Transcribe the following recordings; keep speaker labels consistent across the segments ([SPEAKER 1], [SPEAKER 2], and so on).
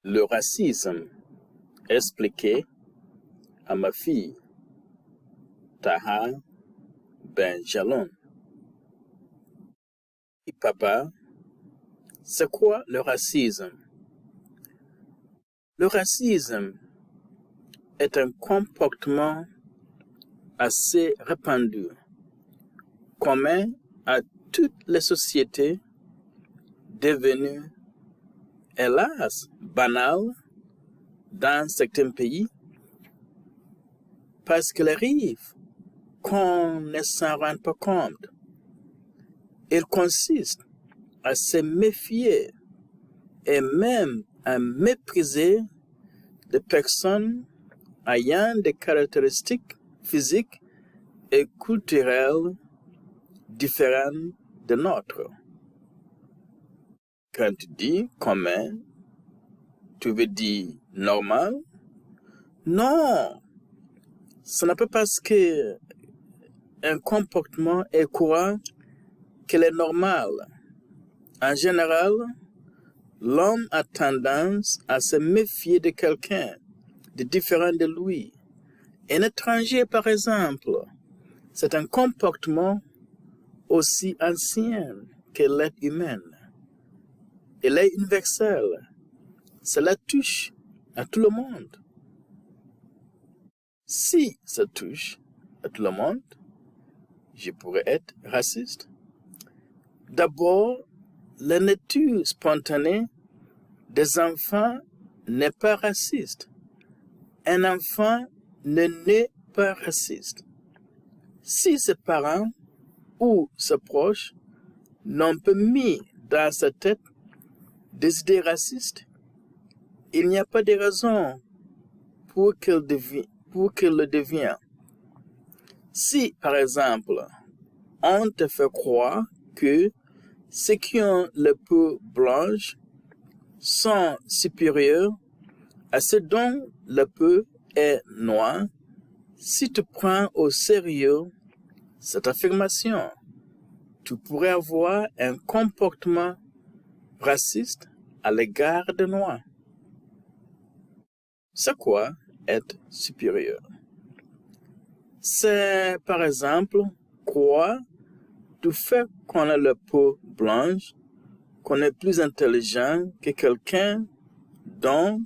[SPEAKER 1] le racisme expliqué à ma fille Taha Benjalon. Et papa, c'est quoi le racisme? Le racisme est un comportement assez répandu, commun à toutes les sociétés, devenu, hélas, banal dans certains pays, parce qu'il arrive qu'on ne s'en rende pas compte. Il consiste à se méfier et même à mépriser des personnes ayant des caractéristiques physiques et culturelles différentes de nôtres. Quand tu dis commun, tu veux dire normal? Non, ce n'est pas parce que un comportement est courant qu'il est normal. En général, l'homme a tendance à se méfier de quelqu'un de différent de lui. Un étranger, par exemple, c'est un comportement aussi ancien que l'être humain. Il est universel. Cela touche à tout le monde. Si ça touche à tout le monde, je pourrais être raciste. D'abord, la nature spontanée des enfants n'est pas raciste. Un enfant ne naît pas raciste. Si ses parents ou ses proches n'ont pas mis dans sa tête des idées racistes, il n'y a pas de raison pour qu'il le devienne. Si, par exemple, on te fait croire que ceux qui ont la peau blanche sont supérieurs à ceux dont la peau est noire, si tu prends au sérieux cette affirmation, tu pourrais avoir un comportement raciste à l'égard des Noirs. C'est quoi être supérieur? C'est, par exemple, croire du fait qu'on a la peau blanche, qu'on est plus intelligent que quelqu'un dont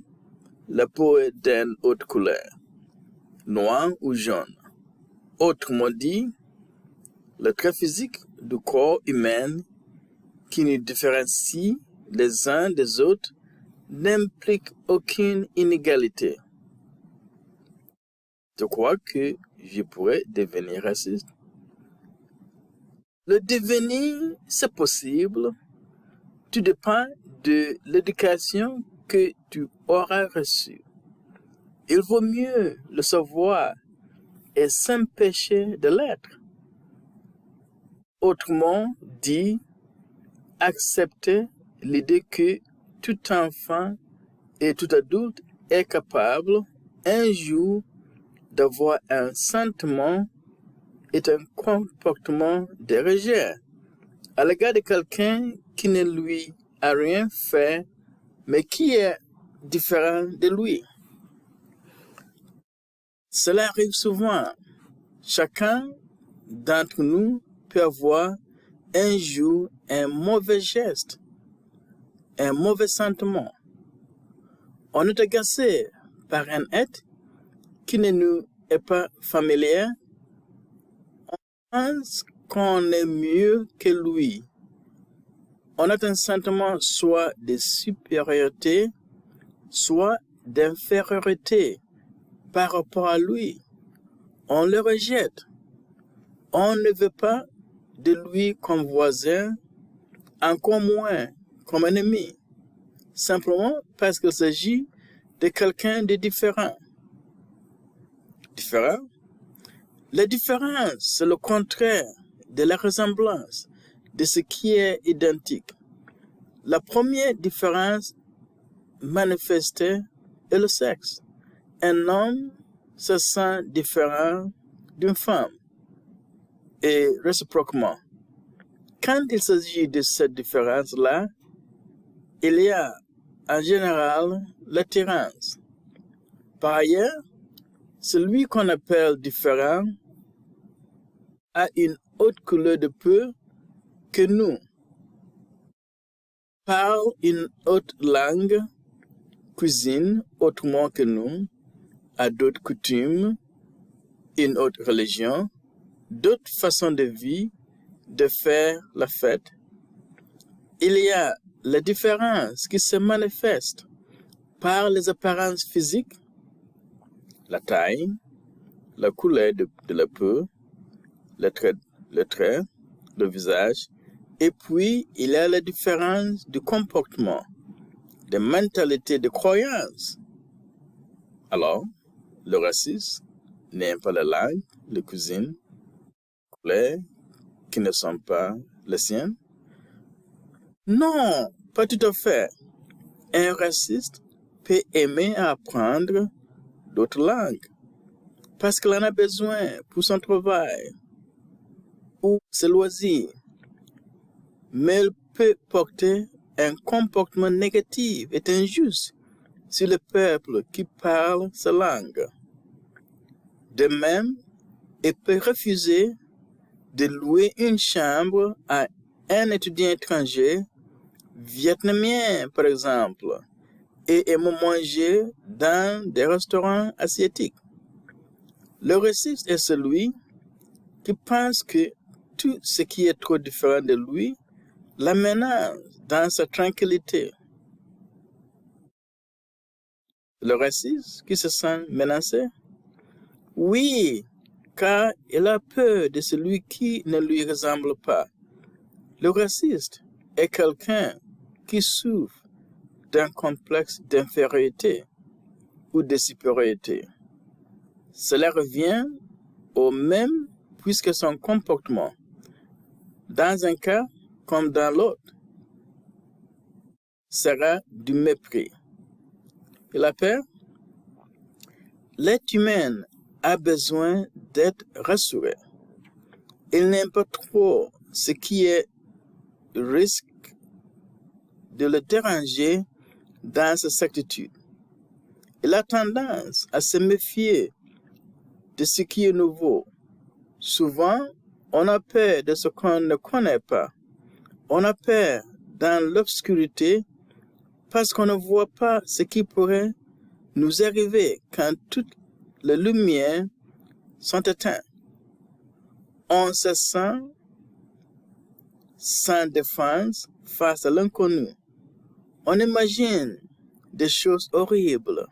[SPEAKER 1] la peau est d'une autre couleur, noir ou jaune. Autrement dit, le trait physique du corps humain qui nous différencie les uns des autres n'implique aucune inégalité. Je crois que je pourrais devenir raciste. Le devenir, c'est possible. Tout dépend de l'éducation que tu auras reçue. Il vaut mieux le savoir et s'empêcher de l'être. Autrement dit, accepter l'idée que tout enfant et tout adulte est capable un jour d'avoir un sentiment et un comportement de rejet à l'égard de quelqu'un qui ne lui a rien fait, mais qui est différent de lui. Cela arrive souvent. Chacun d'entre nous peut avoir un jour un mauvais geste, un mauvais sentiment. On est agacé par un être qui ne nous est pas familier. On pense qu'on est mieux que lui. On a un sentiment soit de supériorité, soit d'infériorité par rapport à lui. On le rejette. On ne veut pas de lui comme voisin, encore moins comme ennemi, simplement parce qu'il s'agit de quelqu'un de différent. Différent? La différence, c'est le contraire de la ressemblance, de ce qui est identique. La première différence manifestée est le sexe. Un homme se sent différent d'une femme, et réciproquement. Quand il s'agit de cette différence-là, il y a en général l'attirance. Par ailleurs, celui qu'on appelle différent a une autre couleur de peau que nous, parle une autre langue, cuisine autrement que nous, a d'autres coutumes, une autre religion, d'autres façons de vivre, de faire la fête. Il y a la différence qui se manifeste par les apparences physiques, la taille, la couleur de la peau, le trait, le visage, et puis il y a la différence du comportement, de mentalité, de croyance. Alors, le racisme n'aime pas la langue, la cuisine, les couleurs qui ne sont pas les siennes. Non, pas tout à fait. Un raciste peut aimer apprendre d'autres langues parce qu'il en a besoin pour son travail ou ses loisirs. Mais il peut porter un comportement négatif et injuste sur le peuple qui parle sa langue. De même, il peut refuser de louer une chambre à un étudiant étranger, vietnamien par exemple, et aimer manger dans des restaurants asiatiques. Le raciste est celui qui pense que tout ce qui est trop différent de lui la menace dans sa tranquillité. Le raciste qui se sent menacé? Oui, car il a peur de celui qui ne lui ressemble pas. Le raciste est quelqu'un qui souffre d'un complexe d'infériorité ou de supériorité. Cela revient au même puisque son comportement, dans un cas comme dans l'autre, sera du mépris. Et la peur? L'être humain a besoin d'être rassuré. Il n'aime pas trop ce qui risque de le déranger dans sa certitude. Il a tendance à se méfier de ce qui est nouveau. Souvent, on a peur de ce qu'on ne connaît pas. On a peur dans l'obscurité parce qu'on ne voit pas ce qui pourrait nous arriver quand toutes les lumières sont éteintes. On se sent sans défense face à l'inconnu. On imagine des choses horribles,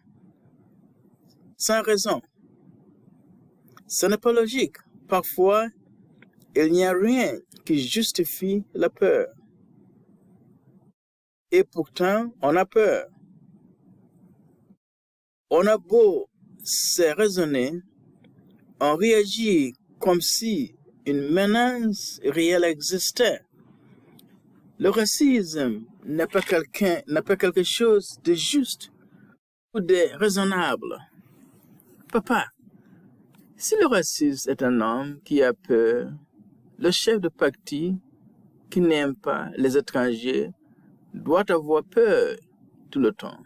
[SPEAKER 1] sans raison. Ce n'est pas logique. Parfois, il n'y a rien qui justifie la peur. Et pourtant, on a peur. On a beau se raisonner, on réagit comme si une menace réelle existait. Le racisme n'est pas quelque chose de juste ou de raisonnable. Papa, si le raciste est un homme qui a peur, le chef de parti qui n'aime pas les étrangers doit avoir peur tout le temps.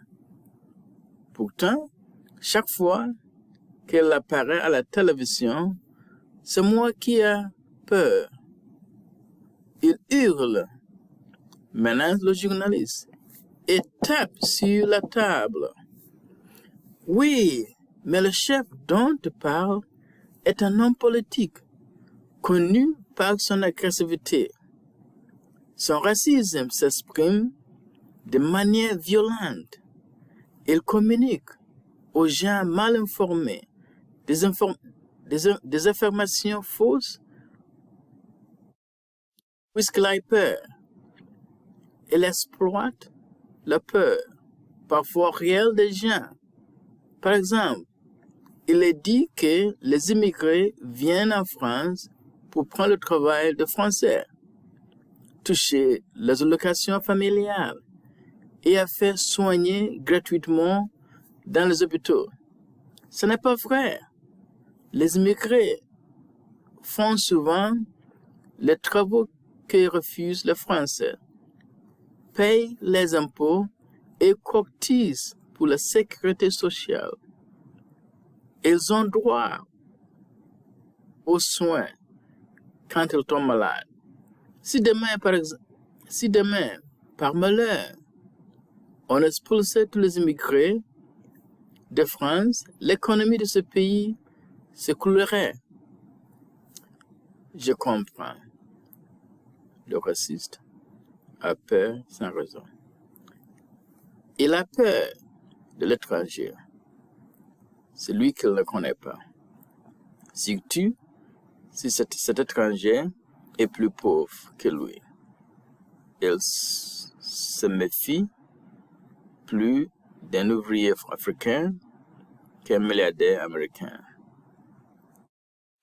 [SPEAKER 1] Pourtant, chaque fois qu'elle apparaît à la télévision, c'est moi qui ai peur. Il hurle, menace le journaliste et tape sur la table. Oui, mais le chef dont tu parles est un homme politique, connu par son agressivité. Son racisme s'exprime de manière violente. Il communique aux gens mal informés des informations fausses puisqu'il a peur. Il exploite la peur, parfois réelle des gens. Par exemple, il est dit que les immigrés viennent en France pour prendre le travail de Français, toucher les allocations familiales et à faire soigner gratuitement dans les hôpitaux. Ce n'est pas vrai. Les immigrés font souvent les travaux que refusent les Français, payent les impôts et cotisent pour la sécurité sociale. Ils ont droit aux soins quand ils tombent malades. Si demain, par malheur, on expulsait tous les immigrés de France, l'économie de ce pays s'écroulerait. Je comprends. Le raciste a peur sans raison. Il a peur de l'étranger, celui qu'il ne connaît pas. Surtout si cet étranger est plus pauvre que lui. Il se méfie plus d'un ouvrier africain qu'un milliardaire américain.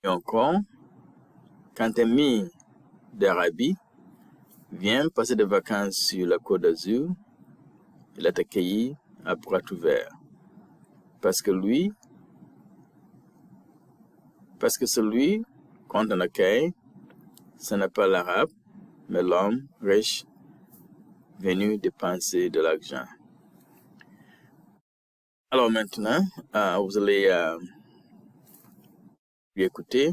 [SPEAKER 1] Et encore, quand un ami d'Arabie vient passer des vacances sur la Côte d'Azur, il est accueilli à bras ouverts. Parce que celui qu'on accueille, ce n'est pas l'arabe, mais l'homme riche venu dépenser de l'argent. Alors maintenant, vous allez écouter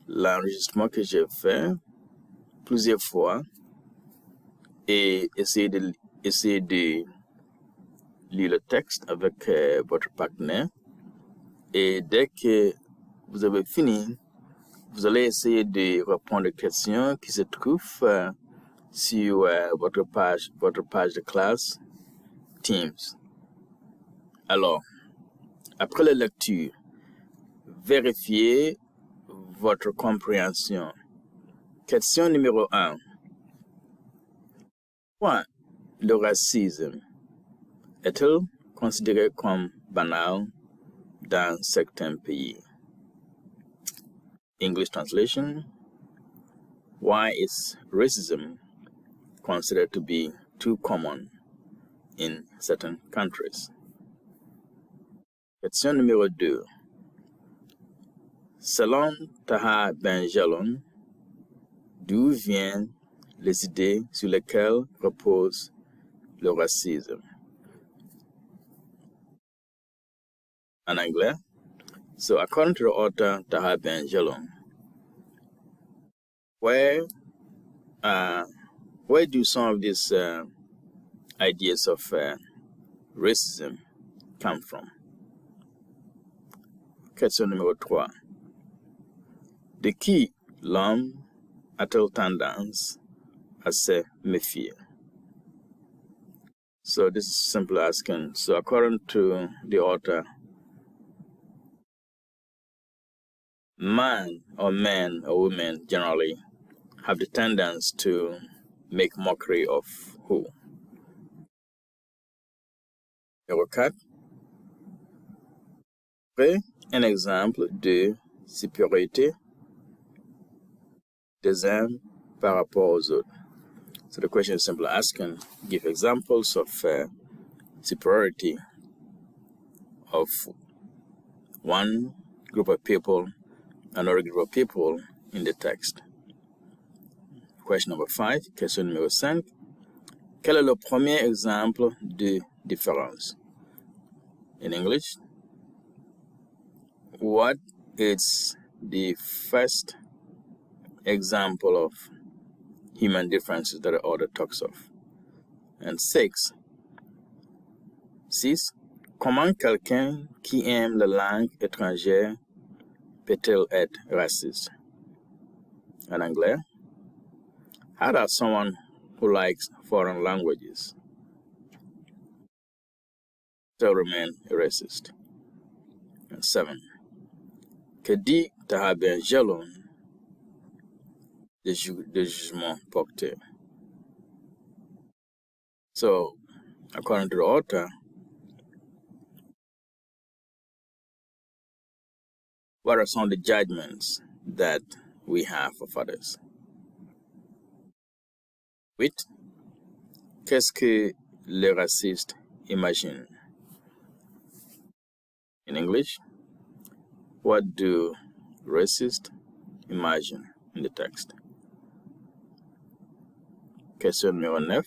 [SPEAKER 1] l'enregistrement que j'ai fait plusieurs fois et essayer de lire le texte avec votre partenaire. Et dès que vous avez fini, vous allez essayer de répondre aux questions qui se trouvent sur votre page de classe Teams. Alors, après la lecture, vérifiez votre compréhension. Question numéro 1. Pourquoi le racisme est-il considéré comme banal dans certains pays? English translation. Why is racism considered to be too common in certain countries? Question numéro 2. Selon Taha Ben-Jelloun, d'où viennent les idées sur lesquelles repose le racisme? En anglais. So according to the author Taha Ben-Jelloun, where do some of these ideas of racism come from? Question numéro 3. De qui l'homme a-t-il tendance à se méfier? So this is simple asking. So according to the author, men or women generally have the tendency to make mockery of who? Numéro 4. Un exemple de supériorité des uns par rapport aux autres. So the question is simply asking, give examples of superiority of one group of people, another group of people in the text. Question number 5, question numéro 5. Quel est le premier exemple de différence? In English, what is the first example of human differences that the author talks of? And 6. Comment quelqu'un qui aime la langue étrangère peut-il être raciste? En anglais, how does someone who likes foreign languages still remain a racist? And 7. Que dit Taha Ben-Jelloun de jugement porté? So, according to the author, what are some of the judgments that we have of others? 8. Qu'est-ce que les racistes imaginent? In English, what do racists imagine in the text? Question numéro 9.